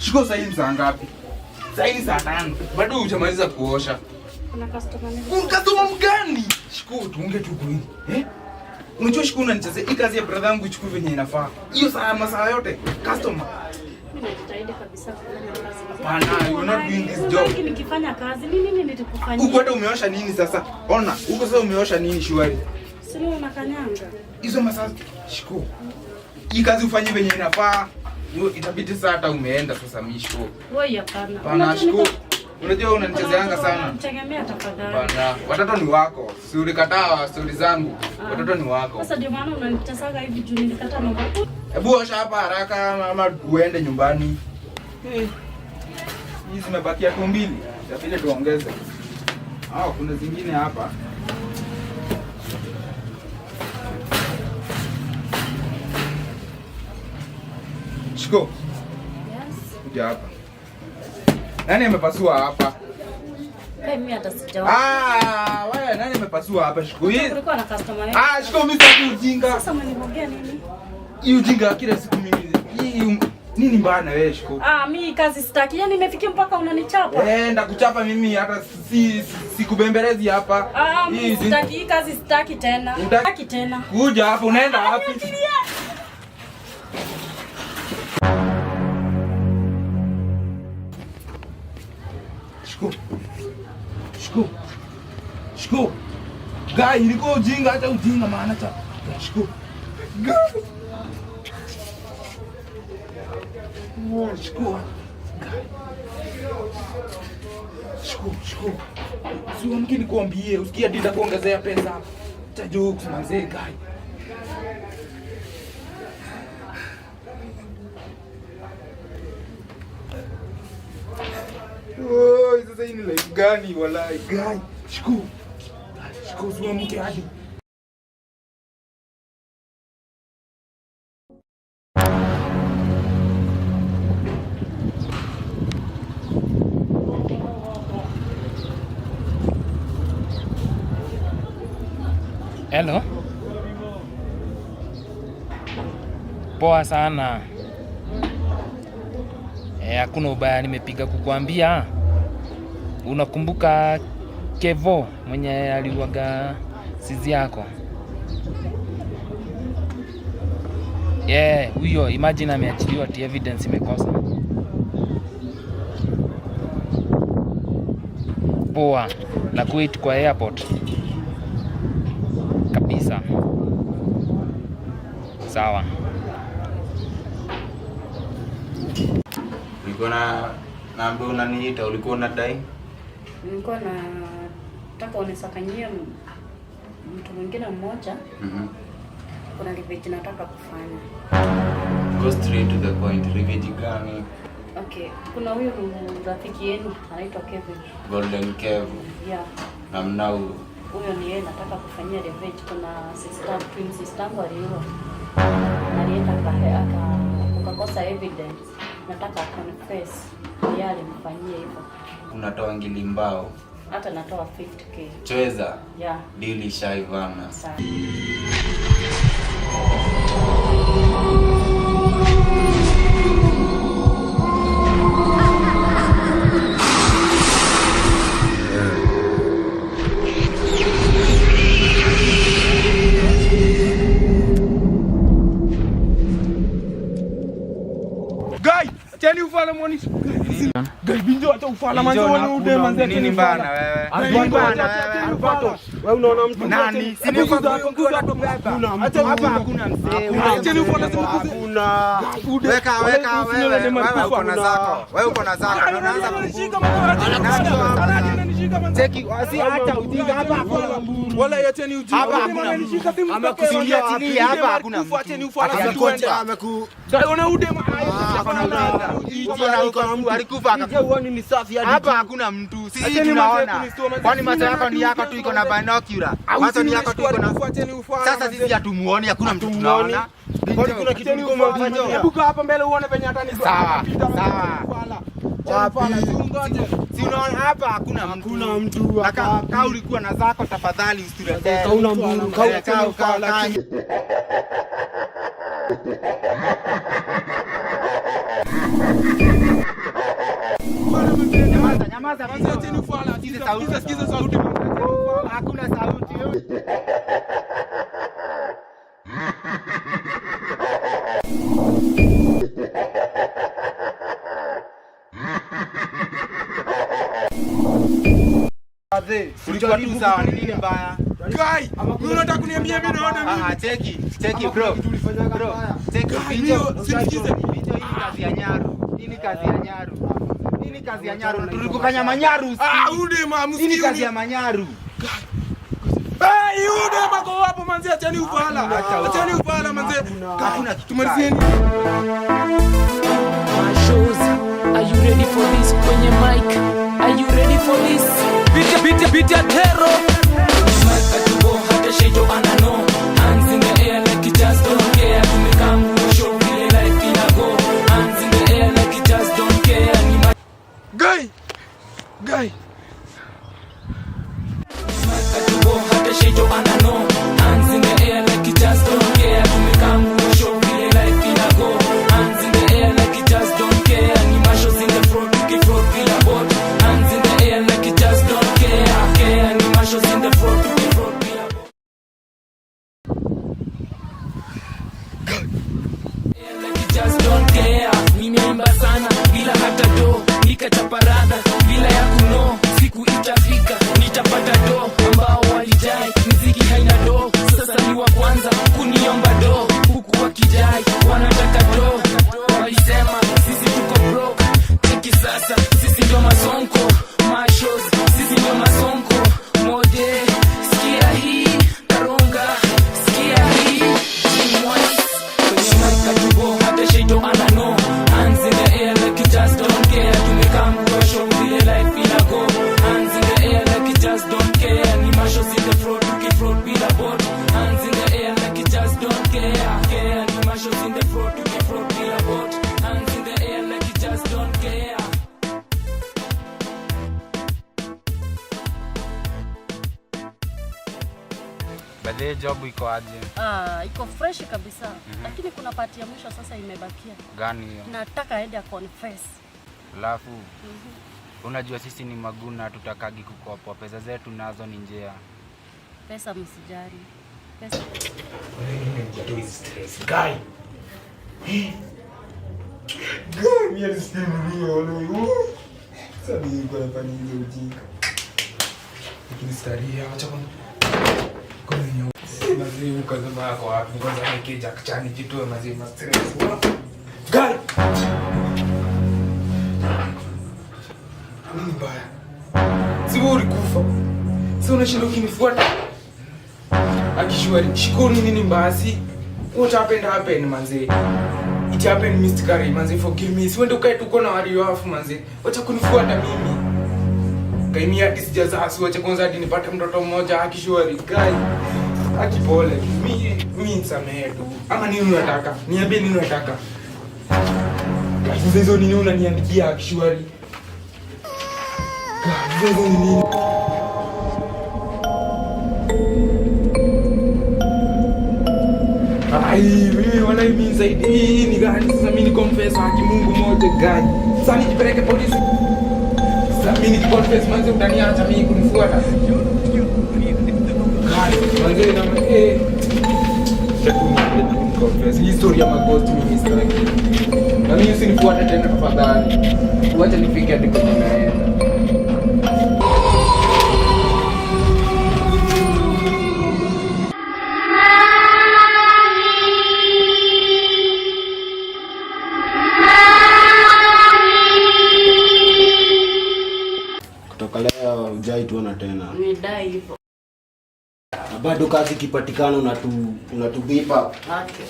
Shiko saa hii saa ngapi? Saa hii saa 5. Bado hujamaliza kuosha. Kuna customer nini? Customer mgani? Shiko tuonge tu kweli. Unajua Shiko unanichezea. Hii kazi ya brother yangu ichukue venye inafaa. Hiyo masaa yote customer. Mimi najitahidi kabisa kufanya kazi. Bana, you are not doing this job. Nikifanya kazi, nini nitakufanyia? Uko hata umeosha nini sasa? Ona, uko sasa umeosha nini shwari? Sio unakanyanga. Hizo masaa Shiko. Hii kazi ufanye venye inafaa. Itabidi sasa hata umeenda sasa Mishko. Wewe hapana. Bana Shiko. Unajua unanichezeanga sana. Mtegemea tafadhali. Bana, watoto ni wako. Si ulikataa stori zangu. Watoto ni wako. Sasa ndio maana unanitesaga hivi juu nilikataa na watu. Hebu osha hapa haraka ama uende nyumbani. Hizi zimebakia tu 2. Itabidi tuongeze. Kuna zingine hapa. Shiko. Yes. Kuja hapa. Nani amepasua hapa? Mimi hata sijaona. Wewe nani amepasua hapa Shiko? Kulikuwa na customer. Shiko mimi sitaki ujinga. Sasa mnanibogea nini? Hii ujinga kila siku mimi. Hii nini mbaya wewe Shiko? Mimi kazi sitaki. Yaani nimefikia mpaka unanichapa. Ndakuchapa mimi hata sikubembelezi hapa. Mimi sitaki hii kazi sitaki tena. Sitaki tena. Kuja hapa unaenda wapi? Shiko. Gai iliko ujinga hata ujinga maana cha. Shiko. Shiko. Sio mkini kuambie usikia dinda kuongezea pesa. Cha jokes manze Gai. Sasa hii ni life gani walai Gai. Shiko sio mke hadi. Hello. Poa sana. Hakuna ubaya, nimepiga kukuambia. Unakumbuka Kevo mwenye aliuaga sizi yako? Huyo imagine ameachiliwa, ati evidence imekosa. Poa, na kuit kwa airport. Kabisa. Sawa. Ulikuwa na ambaye unaniita, ulikuwa unadai? Nilikuwa nataka unisakanyie mtu mwingine mmoja. Kuna revenge nataka kufanya. Go straight to the point. Revenge gani? Okay, kuna huyu rafiki yenu anaitwa Kevin. Golden Kev. Yeah. Na mnao huyo ni yeye nataka kufanyia revenge. Kuna twin sister yangu aliua. Alienda akakosa evidence. Nataka confess yeye alimfanyia hivyo. Unatoa ngili mbao? Hata natoa 50k. Chweza? Yeah. Deal shaivana. Sawa. Chani ufala mwani. Gai binjo hata ufala manze wale ude manze nini bana wewe? Albato. Wewe unaona mtu nani? Si ni kuza tubeba. Hapa hakuna mzee. Chani ufala hakuna. Weka wewe uko na zako. Wewe uko na zako. Unaanza kushika cheki asi hata ujinga hapa hakuna mburu. Wala yacheni ujinga. Hapa hakuna. Amekusudia chini hapa hakuna. Cheni ufala tuenda ameku. Daona ude alikufa akakuoni ni safi hadi hapa hakuna mtu. Sisi tunaona. Kwani macho yako ni yako tu iko na binocular. Macho ni yako tu iko na. Sasa sisi hatumuoni, hakuna mtu tunaona. Kwani kuna kitu kama mfano. Hebu kaa hapa mbele uone penye hata ni sawa. Wapi? Si unaona hapa hakuna mtu. Kama ulikuwa na zako tafadhali usituletee. Hauna mburu. Kaa Nyamaza. Manzi acheni ufala. Sikiza sauti. Hakuna sauti. Ulikuwa tu sawa, ni nini mbaya? Guy, wewe unataka kuniambia mimi naona mimi? Cheki bro. Bro, cheki video. Sikize. Video hii kazi ya Nyaru. Hii ni kazi ya Nyaru. Tulikufanya manyaru. Ude mamusikii. Hii ni kazi ya manyaru. Ude mako hapo manzi acheni ufala. Acheni ufala manzi. Hakuna kitu. Tumalizieni. Are you ready for this? Kwenye mic, are you ready for this? Beat ya terror. Mic atubo hata shejo anano. Hands in the air like you just don't care. Tumekam show vile life inago. Hands in the air like you just don't care. Guy. Mic atubo hata shejo anano. Hands in the air like you just don't care. Tumekam show vile life inago. Hands in the air like you just don't care. Animations in the front, you keep front feel about. Hands in the air like you just don't care. Animations in the front, you keep front feel about. Like you just don't care. Nimeimba sana bila hata do, nikachapa rada bila ya kuno. Siku itafika nitapata do, ambao walijai muziki haina do. Sasa ni wa kwanza kuniomba do, huku wakidai wanataka do. Walisema sisi tuko broke, cheki sasa sisi ndio masonko. Mashos sisi ndio masonko. Mode sikia hii karonga, sikia hii chimwais. Kwenye mic atubo hata shejo anano. Hands in the air like you just don't care. Tumekam kwa show vile life inago. Hands in the air like you just don't care. Animations in the front, you keep front bila bot. Hands in the air like you just don't care. Animations in the front, you keep front bila bot. Hands in the air like you just don't care. Baadaye job iko aje? Iko fresh kabisa. Lakini kuna part ya mwisho sasa imebakia. Gani hiyo? Nataka aende confess. Alafu unajua sisi ni maguna, tutakagi kukopa. Pesa zetu nazo ni njia. Pesa msijari. Pesa. Wewe ni stress guy. Mimi alisimamia wale. Sabi yuko anafanya hizo ujinga. Lakini staria acha kwa nini? Mazimu kaza mako wapi? Kwanza nikija kichani jitoe mazimu stress. Guy. Nini baya? Siburi kufa. Sio unashinda ukinifuata. Akishwari shikoni nini mbasi? What happened manze? It happened Mr. Curry manze, forgive me. Siwende ukae tuko na wali wafu manze. Wacha kunifuata mimi. Kaimia disijaza asiwache kwanza hadi nipate mtoto mmoja akishwari guy. Akipole. Mimi nisamehe tu. Ama nini unataka? Niambie nini unataka? Sasa hizo nini unaniandikia akishwari? Guy, hizo nini? Mimi wana mimi zaidi ni gani sasa mimi ni confess haki Mungu moja gani. Sasa nijipeleke polisi. Sasa mimi ni confess manze utaniacha mimi kunifuata. Manze na Chakuni confess history ya maghost mimi sitaki. Na mimi usinifuate tena tafadhali. Wacha nifike hadi kwenye naenda. Kutoka leo hujai tuona tena. Nimedai hivyo. Bado kazi kipatikana unatubipa. Okay.